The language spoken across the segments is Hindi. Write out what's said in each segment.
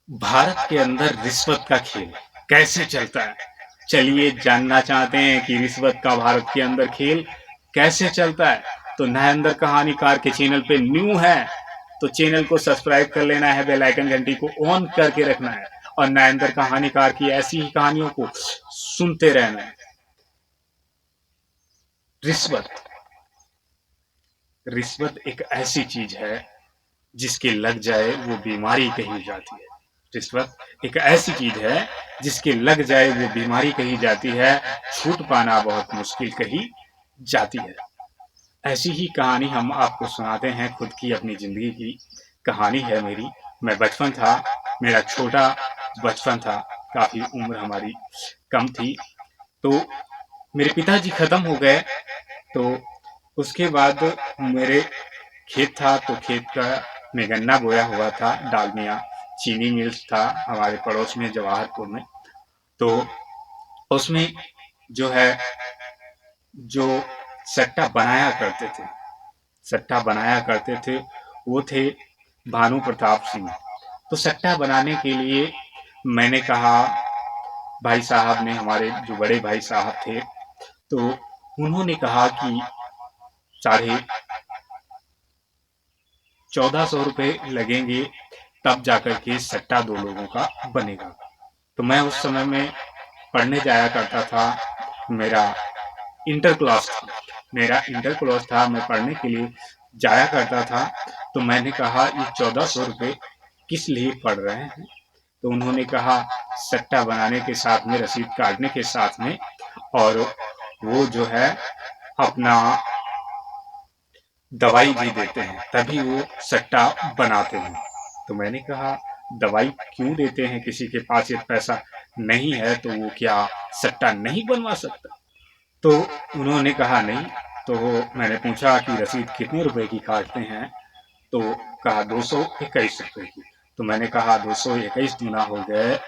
भारत के अंदर रिश्वत का खेल कैसे चलता है? चलिए जानना चाहते हैं कि रिश्वत का भारत के अंदर खेल कैसे चलता है। तो नरेंद्र कहानीकार के चैनल पे न्यू है तो चैनल को सब्सक्राइब कर लेना है, बेल आइकन घंटी को ऑन करके रखना है और नरेंद्र कहानीकार की ऐसी ही कहानियों को सुनते रहना है। रिश्वत रिश्वत एक ऐसी चीज है जिसके लग जाए वो बीमारी कही जाती है। रिश्वत एक ऐसी चीज है जिसके लग जाए वो बीमारी कही जाती है, छूट पाना बहुत मुश्किल कही जाती है। ऐसी ही कहानी हम आपको सुनाते हैं, खुद की अपनी जिंदगी की कहानी है मेरी। मैं बचपन था, मेरा छोटा बचपन था, काफी उम्र हमारी कम थी। तो मेरे पिताजी खत्म हो गए, तो उसके बाद मेरे खेत था, तो खेत का में गन्ना बोया हुआ था। डालमिया चीनी मिल्स था हमारे पड़ोस में जवाहरपुर में। तो उसमें जो है, जो सट्टा बनाया करते थे, सट्टा बनाया करते थे वो थे भानु प्रताप सिंह। तो सट्टा बनाने के लिए मैंने कहा, भाई साहब ने, हमारे जो बड़े भाई साहब थे, तो उन्होंने कहा कि 1450 लगेंगे, तब जाकर के सट्टा दो लोगों का बनेगा। तो मैं उस समय में पढ़ने जाया करता था, मेरा इंटर क्लास था, मैं पढ़ने के लिए जाया करता था। तो मैंने कहा ये 1400 किस लिए पढ़ रहे हैं? तो उन्होंने कहा सट्टा बनाने के साथ में, रसीद काटने के साथ में, और वो जो है अपना दवाई भी देते हैं, तभी वो सट्टा बनाते हैं। तो मैंने कहा दवाई क्यों देते हैं? किसी के पास ये पैसा नहीं है तो वो क्या सट्टा नहीं बनवा सकता? तो उन्होंने कहा नहीं। तो मैंने पूछा कि रसीद कितने रुपए की काटते हैं? तो कहा 221 रुपए की। तो मैंने कहा 221 गुना हो गए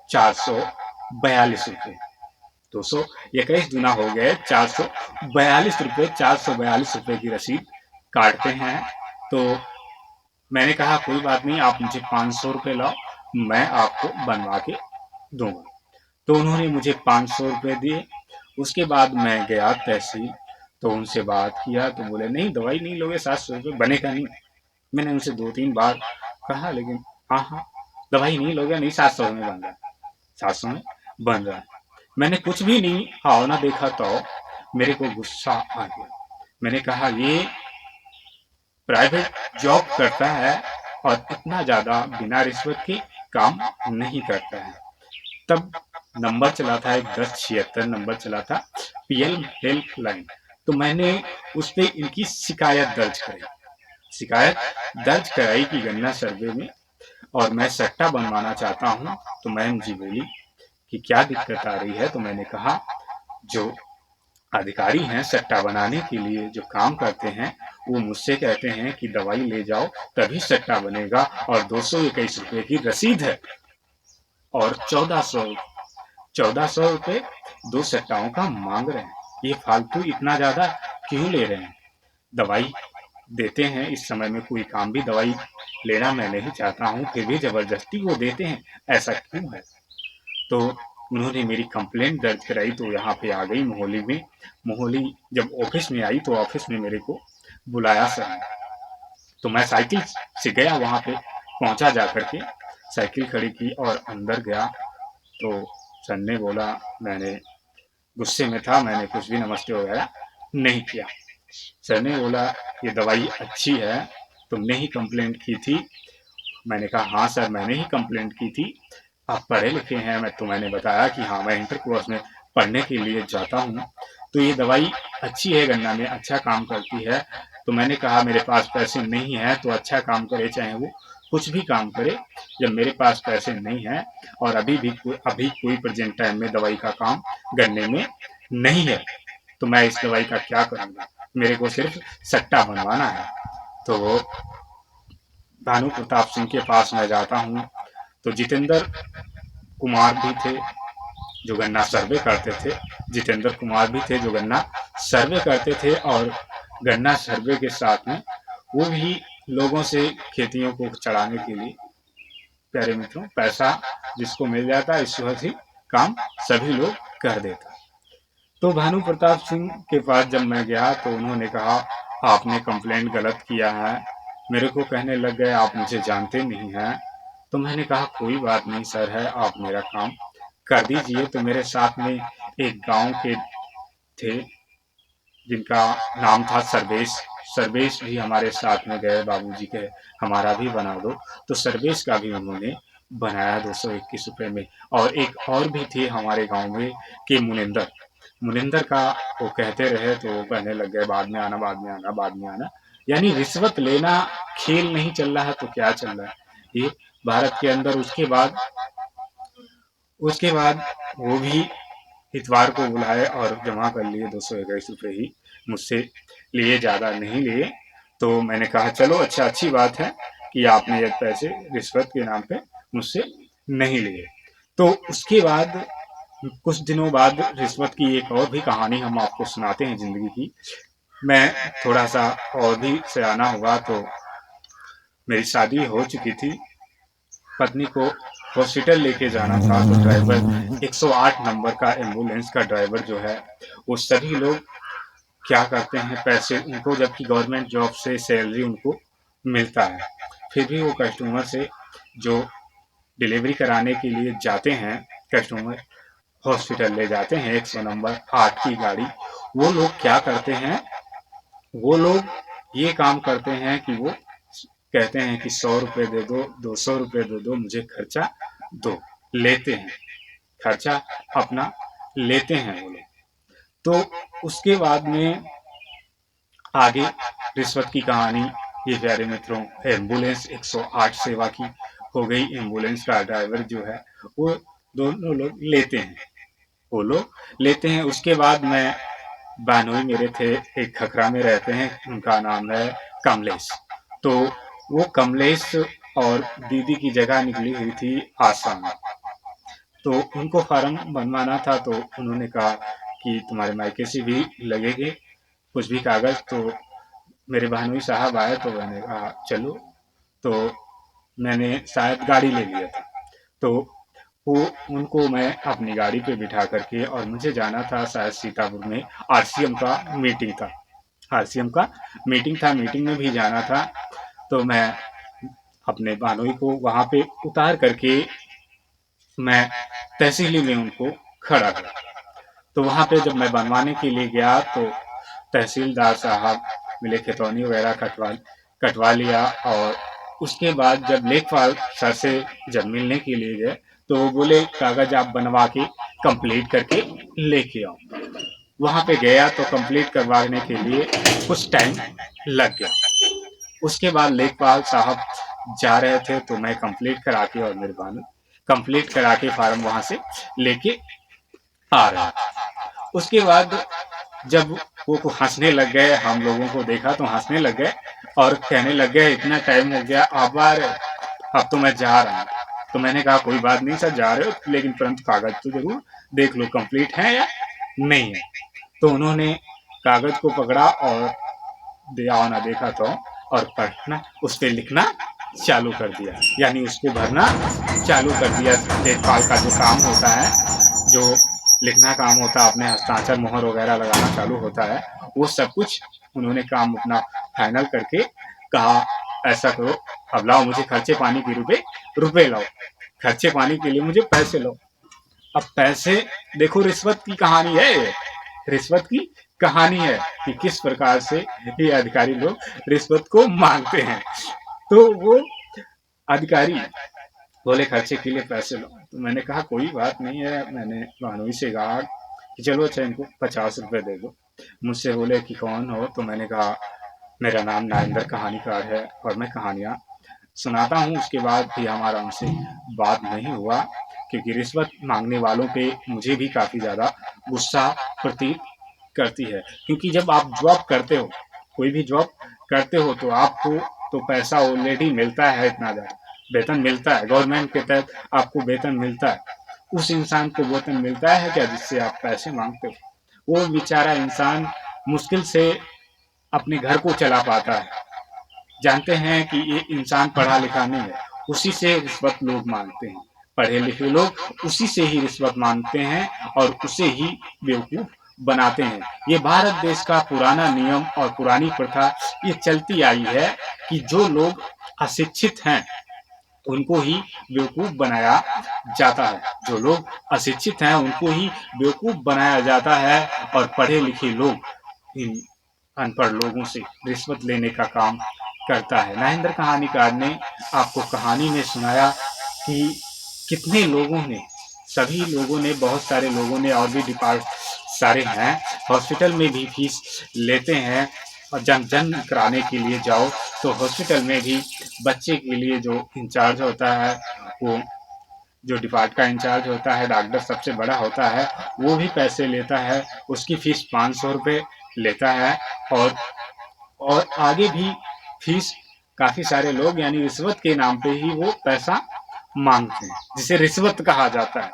442 रुपए। 221 गुना हो गए 442 रुपए। 442 रुपए की रसीद काटते हैं। तो मैंने कहा कोई बात नहीं, आप मुझे 500 रुपए लाओ, मैं आपको बनवा के दूंगा। तो उन्होंने मुझे 500 रुपए दिए। उसके बाद मैं गया तहसील, तो उनसे बात किया तो बोले नहीं, दवाई नहीं लोगे 700 रुपये बनेगा नहीं। मैंने उनसे 2-3 बार कहा, लेकिन हाँ हाँ, दवाई नहीं लोगे नहीं, 700 में बन रहा है, 700 में बन रहा है। मैंने कुछ भी नहीं भावना देखा तो मेरे को गुस्सा आ गया। मैंने कहा ये प्राइवेट जॉब करता है और इतना ज्यादा बिना रिश्वत के काम नहीं करता है। तब नंबर चला था, एक 1076 नंबर चला था, पीएम हेल्प लाइन। तो मैंने उस पर इनकी शिकायत दर्ज कराई कि गन्ना सर्वे में और मैं सट्टा बनवाना चाहता हूँ। तो मैम जी बोली कि क्या दिक्कत आ रही है? तो मैंने कहा जो अधिकारी हैं सट्टा बनाने के लिए जो काम करते हैं, वो मुझसे कहते हैं कि दवाई ले जाओ तभी सट्टा बनेगा, और 221 रुपए की रसीद है और 1400 रुपए दो सट्टाओं का मांग रहे हैं। ये फालतू इतना ज्यादा क्यों ले रहे हैं? दवाई देते हैं, इस समय में कोई काम भी दवाई लेना मैं नहीं चाहता हूँ, फिर भी जबरदस्ती वो देते हैं, ऐसा क्यों है? तो उन्होंने मेरी कंप्लेंट दर्ज कराई, तो यहाँ पे आ गई मोहाली में। मोहाली जब ऑफिस में आई तो ऑफिस में मेरे को बुलाया सर ने। तो मैं साइकिल से गया, वहां पे पहुंचा, जा करके साइकिल खड़ी की और अंदर गया। तो सर ने बोला, मैंने गुस्से में था, मैंने कुछ भी नमस्ते वगैरह नहीं किया। सर ने बोला ये दवाई अच्छी है, तुमने ही कंप्लेंट की थी? मैंने कहा हाँ सर, मैंने ही कंप्लेंट की थी, आप पढ़े लिखे हैं। मैंने बताया कि हाँ मैं इंटर कोर्स में पढ़ने के लिए जाता हूँ। तो ये दवाई अच्छी है, गन्ना में अच्छा काम करती है। तो मैंने कहा मेरे पास पैसे नहीं है, तो अच्छा काम करे चाहे वो कुछ भी काम करे, जब मेरे पास पैसे नहीं है और अभी कोई प्रेजेंट टाइम में दवाई का काम गन्ने में नहीं है, तो मैं इस दवाई का क्या करूँगा? मेरे को सिर्फ सट्टा बनवाना है। तो भानु प्रताप सिंह के पास मैं जाता हूँ, तो जितेंद्र कुमार भी थे जो गन्ना सर्वे करते थे। जितेंद्र कुमार भी थे जो गन्ना सर्वे करते थे, और गन्ना सर्वे के साथ में वो भी लोगों से खेतियों को चढ़ाने के लिए प्यारे मित्रों, पैसा जिसको मिल जाता है ईश्वर ही काम सभी लोग कर देता। तो भानु प्रताप सिंह के पास जब मैं गया तो उन्होंने कहा आपने कंप्लेंट गलत किया है। मेरे को कहने लग गए आप मुझे जानते नहीं हैं। तो मैंने कहा कोई बात नहीं सर है, आप मेरा काम कर दीजिए। तो मेरे साथ में एक गांव के थे जिनका नाम था सर्वेश। सर्वेश भी हमारे साथ में गए, बाबूजी के हमारा भी बना दो। तो सर्वेश का भी उन्होंने बनाया 221 रुपये में। और एक और भी थे हमारे गांव में कि मुनिंदर, मुनिंदर का वो कहते रहे तो वो कहने लग गए बाद में आना, बाद में आना, बाद में आना। यानी रिश्वत लेना खेल नहीं चल रहा है तो क्या चल रहा है ये भारत के अंदर। उसके बाद वो भी इतवार को बुलाए और जमा कर लिए 221 रुपये ही मुझसे लिए, ज़्यादा नहीं लिए। तो मैंने कहा चलो अच्छा, अच्छी बात है कि आपने ये पैसे रिश्वत के नाम पे मुझसे नहीं लिए। तो उसके बाद कुछ दिनों बाद रिश्वत की एक और भी कहानी हम आपको सुनाते हैं जिंदगी की। मैं थोड़ा सा और भी सयाना हुआ तो मेरी शादी हो चुकी थी, पत्नी को हॉस्पिटल लेके जाना था। तो ड्राइवर 108 नंबर का एम्बुलेंस का ड्राइवर जो है वो सभी लोग क्या करते हैं पैसे उनको, जबकि गवर्नमेंट जॉब से सैलरी उनको मिलता है, फिर भी वो कस्टमर से जो डिलीवरी कराने के लिए जाते हैं, कस्टमर हॉस्पिटल ले जाते हैं 100 नंबर 8 की गाड़ी, वो लोग क्या करते हैं, वो लोग ये काम करते हैं कि वो कहते हैं कि 100 रुपये दे दो, 200 रुपये दे दो, मुझे खर्चा दो, लेते हैं खर्चा अपना, लेते हैं वो लोग। तो उसके बाद में आगे रिश्वत की कहानी ये प्यारे मित्रों, एम्बुलेंस 108 सेवा की हो गई। एम्बुलेंस का ड्राइवर जो है वो दोनों लोग लेते हैं, वो लोग लेते हैं। उसके बाद मैं बहनोई मेरे थे, एक खखरा में रहते हैं, उनका नाम है कमलेश। तो वो कमलेश और दीदी की जगह निकली हुई थी आसाम में। तो उनको फार्म बनवाना था तो उन्होंने कहा कि तुम्हारे मायके से भी लगेंगे कुछ भी कागज। तो मेरे बहनोई साहब आए तो मैंने कहा चलो। तो मैंने शायद गाड़ी ले लिया था, तो वो उनको मैं अपनी गाड़ी पे बिठा करके, और मुझे जाना था शायद सीतापुर में आरसीएम का मीटिंग था, आरसीएम का मीटिंग था, मीटिंग में भी जाना था। तो मैं अपने बहनोई को वहां पे उतार करके मैं तहसीली में उनको खड़ा करा। तो वहां पे जब मैं बनवाने के लिए गया तो तहसीलदार साहब मिले, खतौनी वगैरह कटवा लिया। और उसके बाद जब लेखपाल सर से जब मिलने के लिए गए तो वो बोले कागज आप बनवा के कंप्लीट करके लेके आओ। वहां पे गया तो कंप्लीट करवाने के लिए कुछ टाइम लग गया। उसके बाद लेखपाल साहब जा रहे थे तो मैं कंप्लीट करा के, और मेरे बहन कंप्लीट करा के फार्म वहां से लेके आ रहा था। उसके बाद जब वो हंसने लग गए, हम लोगों को देखा तो हंसने लग गए और कहने लग गए इतना टाइम हो गया आभार, अब तो मैं जा रहा हूँ। तो मैंने कहा कोई बात नहीं सर, जा रहे हो लेकिन परंतु कागज तो जरूर देख लो कंप्लीट है या नहीं है। तो उन्होंने कागज को पकड़ा और दिया ना देखा तो, और पढ़ना उस पर लिखना चालू कर दिया, यानी उसको भरना चालू कर दिया। लेखपाल का जो काम होता है, जो लिखना काम होता है, अपने हस्ताक्षर मोहर वगैरह लगाना चालू होता है, वो सब कुछ उन्होंने काम अपना फाइनल करके कहा ऐसा करो, अब लाओ मुझे खर्चे पानी के रुपए लाओ, खर्चे पानी के लिए मुझे पैसे लो। अब पैसे देखो, रिश्वत की कहानी है ये, रिश्वत की कहानी है कि किस प्रकार से ये अधिकारी लोग रिश्वत को मांगते हैं। तो वो अधिकारी बोले खर्चे के लिए पैसे लो। तो मैंने कहा कोई बात नहीं है, मैंने बहनोई से कहा कि चलो अच्छा इनको 50 रुपए दे दो। मुझसे बोले कि कौन हो, तो मैंने कहा मेरा नाम नारेंद्र कहानीकार है और मैं कहानियाँ सुनाता हूँ। उसके बाद भी हमारा उनसे बात नहीं हुआ, क्योंकि रिश्वत मांगने वालों पे मुझे भी काफ़ी ज़्यादा गुस्सा प्रतीत करती है। क्योंकि जब आप जॉब करते हो, कोई भी जॉब करते हो, तो आपको तो पैसा ऑलरेडी मिलता है, इतना ज़्यादा वेतन मिलता है, गवर्नमेंट के तहत आपको वेतन मिलता है। उस इंसान को वेतन मिलता है क्या जिससे आप पैसे मांगते हो? वो बेचारा इंसान मुश्किल से अपने घर को चला पाता है। जानते हैं कि ये इंसान पढ़ा लिखा नहीं है, उसी से रिश्वत लोग मांगते हैं। पढ़े लिखे लोग उसी से ही रिश्वत मांगते हैं और उसे ही बेवकूफ बनाते हैं। ये भारत देश का पुराना नियम और पुरानी प्रथा ये चलती आई है कि जो लोग अशिक्षित हैं उनको ही बेवकूफ बनाया जाता है। जो लोग अशिक्षित हैं उनको ही बेवकूफ बनाया जाता है और पढ़े लिखे लोग इन अनपढ़ लोगों से रिश्वत लेने का काम करता है। नरेंद्र कहानीकार ने आपको कहानी में सुनाया कि कितने लोगों ने, सभी लोगों ने, बहुत सारे लोगों ने, और भी डिपार्ट सारे हैं, हॉस्पिटल में भी फीस लेते हैं। और जब जन्म कराने के लिए जाओ तो हॉस्पिटल में भी बच्चे के लिए जो इंचार्ज होता है, वो जो डिपार्ट का इंचार्ज होता है, डॉक्टर सबसे बड़ा होता है, वो भी पैसे लेता है। उसकी फीस 500 रुपये लेता है। और आगे भी फीस काफ़ी सारे लोग यानी रिश्वत के नाम पे ही वो पैसा मांगते हैं, जिसे रिश्वत कहा जाता है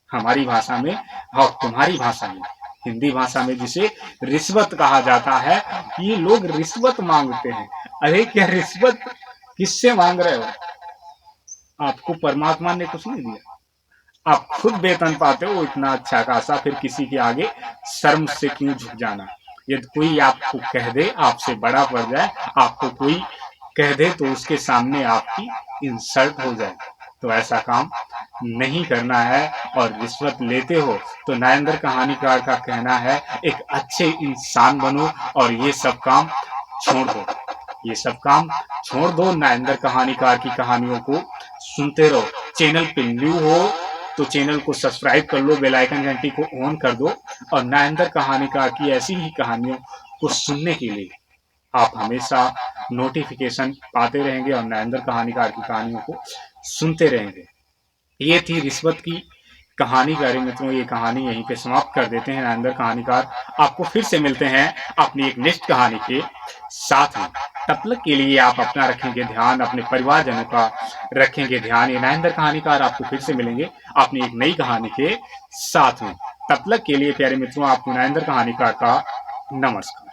हमारी भाषा में और तुम्हारी भाषा में, हिंदी भाषा में जिसे रिश्वत कहा जाता है। ये लोग रिश्वत मांगते हैं। अरे क्या रिश्वत किससे मांग रहे हो? आपको परमात्मा ने कुछ नहीं दिया, आप खुद वेतन पाते हो इतना अच्छा खासा, फिर किसी के आगे शर्म से क्यों झुक जाना? यदि कोई आपको कह दे, आपसे बड़ा पड़ जाए, आपको कोई कह दे तो उसके सामने आपकी इंसल्ट हो जाए, तो ऐसा काम नहीं करना है। और रिश्वत लेते हो तो नरेंद्र कहानीकार का कहना है एक अच्छे इंसान बनो और ये सब काम छोड़ दो। ये सब काम छोड़ दो। नरेंद्र कहानीकार की कहानियों को सुनते रहो। चैनल पे न्यू हो तो चैनल को सब्सक्राइब कर लो, बेल आइकन घंटी को ऑन कर दो और नरेंद्र कहानीकार की ऐसी ही कहानियों को सुनने के लिए आप हमेशा नोटिफिकेशन पाते रहेंगे और नरेंद्र कहानीकार की कहानियों को सुनते रहेंगे। ये थी रिश्वत की कहानी। प्यारे मित्रों, ये कहानी यहीं पे समाप्त कर देते हैं। नरेंद्र कहानीकार आपको फिर से मिलते हैं अपनी एक नेक्स्ट कहानी के साथ में। तब तक के लिए आप अपना रखेंगे ध्यान, अपने परिवारजनों का रखेंगे ध्यान। ये नरेंद्र कहानीकार आपको फिर से मिलेंगे अपनी एक नई कहानी के साथ में। तब तक के लिए प्यारे मित्रों, आपको नरेंद्र कहानीकार का नमस्कार।